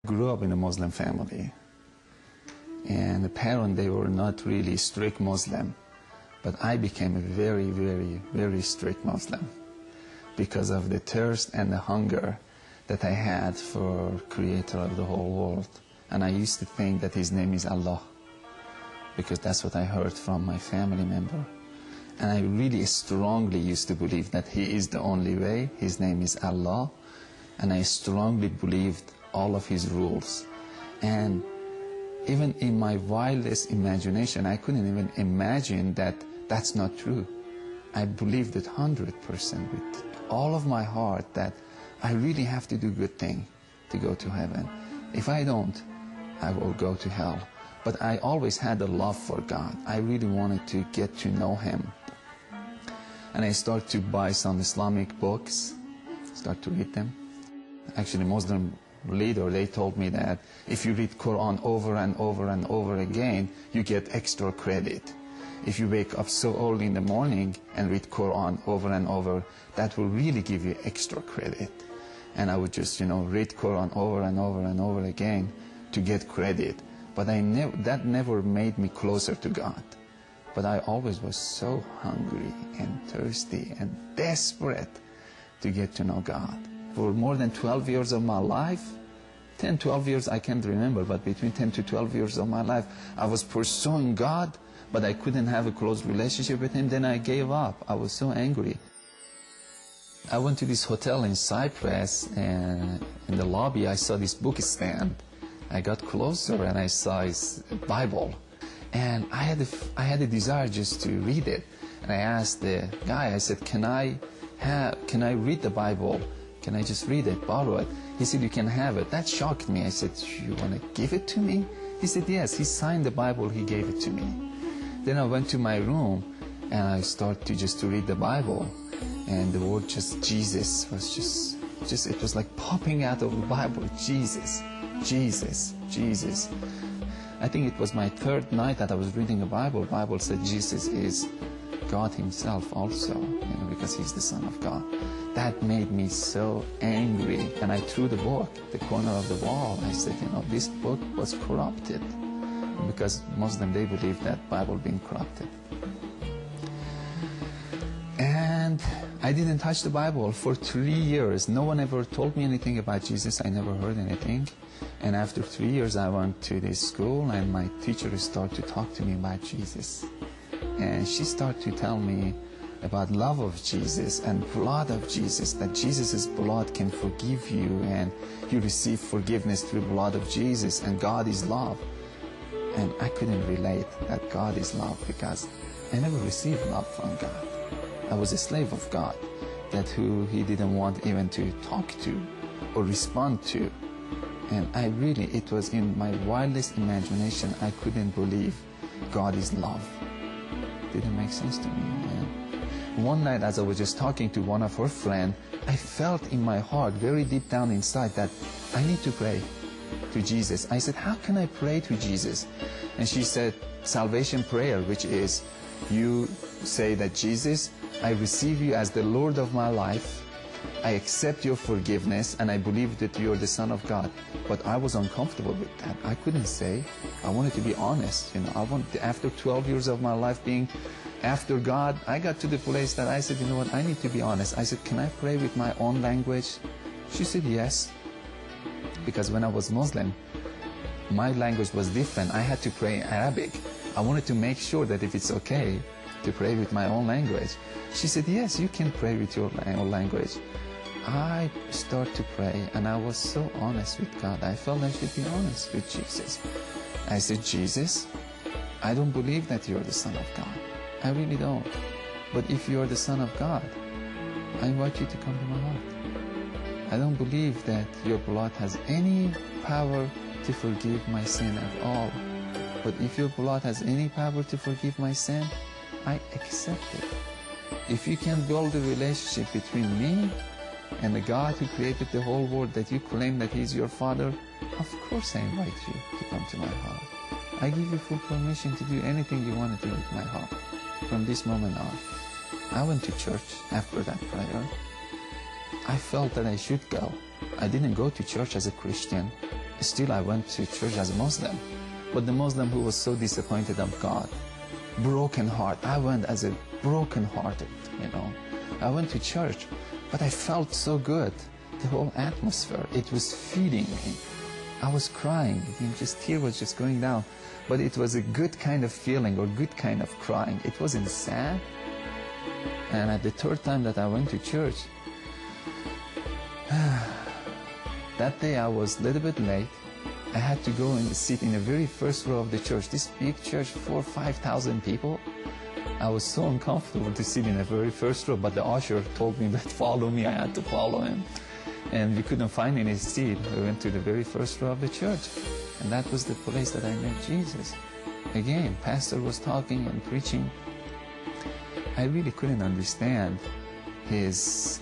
Grew up in a Muslim family, and the parents, they were not really strict Muslim, but I became a very, very, very strict Muslim because of the thirst and the hunger that I had for Creator of the whole world. And I used to think that His name is Allah, because that's what I heard from my family member. And I really strongly used to believe that He is the only way, His name is Allah, and I strongly believed all of His rules. And even in my wildest imagination, I couldn't even imagine that that's not true. I believed it 100% with all of my heart that I really have to do good thing to go to heaven. If I don't, I will go to hell. But I always had a love for God. I really wanted to get to know Him. And I started to buy some Islamic books, start to read them. Actually, Muslim leader, they told me that if you read Quran over and over and over again, you get extra credit. If you wake up so early in the morning and read Quran over and over, that will really give you extra credit. And I would just, read Quran over and over and over again to get credit. But that never made me closer to God. But I always was so hungry and thirsty and desperate to get to know God. For more than 12 years of my life, 10, 12 years I can't remember, but between 10 to 12 years of my life, I was pursuing God, but I couldn't have a close relationship with Him. Then I gave up. I was so angry. I went to this hotel in Cyprus, and in the lobby I saw this book stand. I got closer and I saw His Bible, and I had a desire just to read it. And I asked the guy, I said, can I read the Bible? Can I just read it, borrow it? He said, you can have it. That shocked me. I said, you want to give it to me? He said, yes. He signed the Bible, he gave it to me. Then I went to my room and I started to read the Bible. And the word just Jesus was just it was like popping out of the Bible. Jesus, Jesus, Jesus. I think it was my third night that I was reading the Bible. The Bible said Jesus is God Himself also, because He's the Son of God. That made me so angry, and I threw the book at the corner of the wall. I said, this book was corrupted, because Muslims, they believe that Bible being corrupted. And I didn't touch the Bible for 3 years. No one ever told me anything about Jesus. I never heard anything. And after 3 years, I went to this school, and my teacher started to talk to me about Jesus. And she started to tell me about love of Jesus and blood of Jesus, that Jesus' blood can forgive you, and you receive forgiveness through the blood of Jesus, and God is love. And I couldn't relate that God is love, because I never received love from God. I was a slave of God, that who He didn't want even to talk to or respond to. And it was in my wildest imagination, I couldn't believe God is love. Didn't make sense to me. One night, as I was just talking to one of her friends, I felt in my heart, very deep down inside, that I need to pray to Jesus. I said, how can I pray to Jesus? And she said, salvation prayer, which is, you say that, Jesus, I receive you as the Lord of my life. I accept your forgiveness, and I believe that you're the Son of God. But I was uncomfortable with that. I couldn't say. I wanted to be honest. After 12 years of my life being after God, I got to the place that I said, I need to be honest. I said, can I pray with my own language? She said, yes. Because when I was Muslim, my language was different. I had to pray in Arabic. I wanted to make sure that if it's okay to pray with my own language. She said, yes, you can pray with your own language. I started to pray, and I was so honest with God. I felt I should be honest with Jesus. I said, Jesus, I don't believe that you're the Son of God. I really don't. But if you're the Son of God, I invite you to come to my heart. I don't believe that your blood has any power to forgive my sin at all. But if your blood has any power to forgive my sin, I accept it. If you can build a relationship between me and the God who created the whole world, that you claim that He's your Father, of course I invite you to come to my heart. I give you full permission to do anything you want to do with my heart from this moment on. I went to church after that prayer. I felt that I should go. I didn't go to church as a Christian. still I went to church as a Muslim. But the Muslim who was so disappointed of God, broken heart. I went as a broken hearted, I went to church, but I felt so good. The whole atmosphere, it was feeding me. I was crying, tear was just going down. But it was a good kind of feeling, or good kind of crying. It wasn't sad. And at the third time that I went to church, that day I was a little bit late. I had to go and sit in the very first row of the church. This big church, 4,000 or 5,000 people. I was so uncomfortable to sit in the very first row, but the usher told me that follow me. I had to follow him. And we couldn't find any seat. We went to the very first row of the church. And that was the place that I met Jesus. Again, pastor was talking and preaching. I really couldn't understand his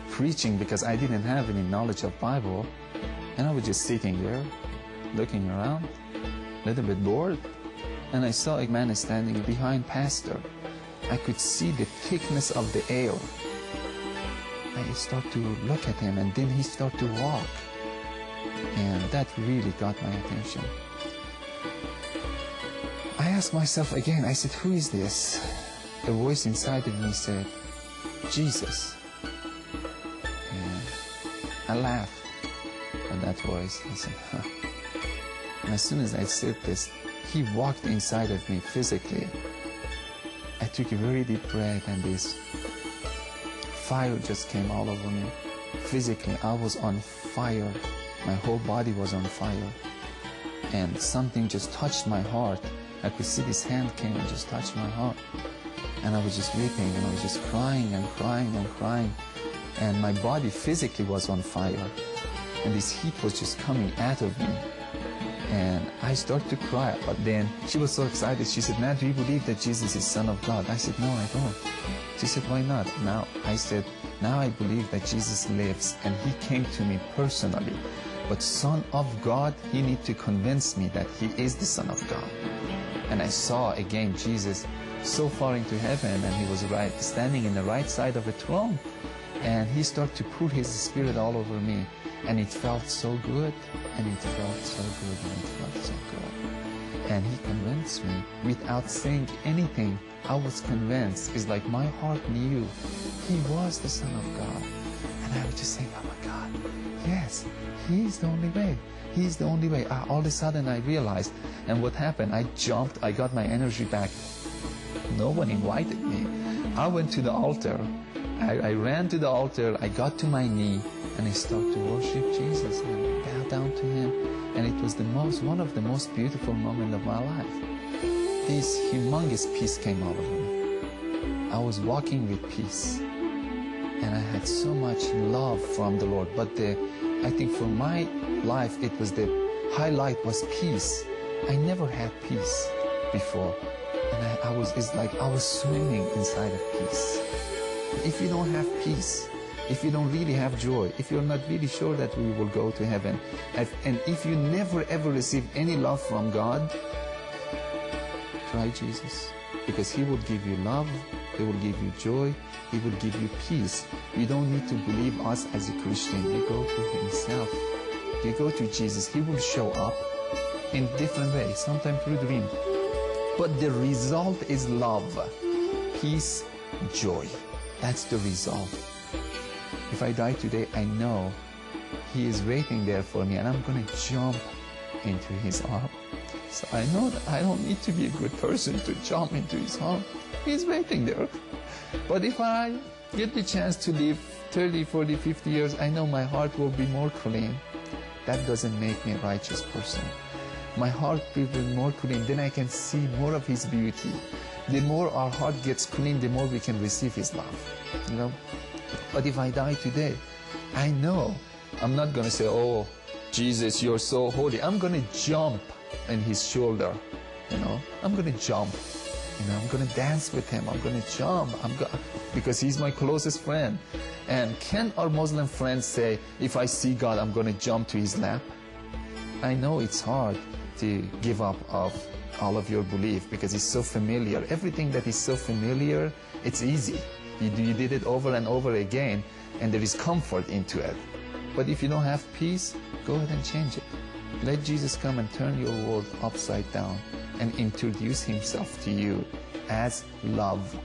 preaching because I didn't have any knowledge of Bible. And I was just sitting there, looking around, a little bit bored. And I saw a man standing behind pastor. I could see the thickness of the air. I started to look at him, and then he started to walk. And that really got my attention. I asked myself again, I said, who is this? A voice inside of me said, Jesus. And I laughed at that voice. I said, huh. And as soon as I said this, he walked inside of me physically. I took a very deep breath, and this fire just came all over me. Physically, I was on fire. My whole body was on fire. And something just touched my heart. I could see this hand came and just touched my heart. And I was just weeping, and I was just crying and crying and crying. And my body physically was on fire. And this heat was just coming out of me. And I started to cry. But then she was so excited. She said, Matt, do you believe that Jesus is Son of God? I said, no, I don't. She said, why not? Now I said, now I believe that Jesus lives and he came to me personally. But Son of God, he needs to convince me that he is the Son of God. And I saw again Jesus so far into heaven, and he was standing in the right side of the throne. And he started to pour his spirit all over me. And it felt so good, and it felt so good, and it felt so good. And he convinced me without saying anything. I was convinced. It's like my heart knew he was the Son of God. And I was just saying, oh my God, yes, he's the only way. He's the only way. All of a sudden I realized, and what happened, I jumped, I got my energy back. No one invited me. I went to the altar. I ran to the altar. I got to my knee, and I started to worship Jesus and bow down to him. And it was one of the most beautiful moments of my life. This humongous peace came over me. I was walking with peace, and I had so much love from the Lord. But I think for my life, it was the highlight was peace. I never had peace before, and it's like I was swimming inside of peace. If you don't have peace, if you don't really have joy, if you're not really sure that we will go to heaven, and if you never ever receive any love from God, try Jesus, because he will give you love, he will give you joy, he will give you peace. You don't need to believe us as a Christian. You go to himself. You go to Jesus. He will show up in different ways, sometimes through dreams. But the result is love, peace, joy. That's the result. If I die today, I know he is waiting there for me, and I'm going to jump into his arm. So I know that I don't need to be a good person to jump into his arm. He's waiting there. But if I get the chance to live 30, 40, 50 years, I know my heart will be more clean. That doesn't make me a righteous person. My heart will be more clean, then I can see more of his beauty. The more our heart gets clean, the more we can receive his love. But if I die today, I know I'm not going to say, oh, Jesus, you're so holy. I'm going to jump in his shoulder. I'm going to jump. I'm going to dance with him. I'm going to jump. Because he's my closest friend. And can our Muslim friends say, if I see God, I'm going to jump to his lap? I know it's hard to give up of all of your belief because it's so familiar. Everything that is so familiar, it's easy. You did it over and over again, and there is comfort into it. But if you don't have peace, go ahead and change it. Let Jesus come and turn your world upside down and introduce himself to you as love.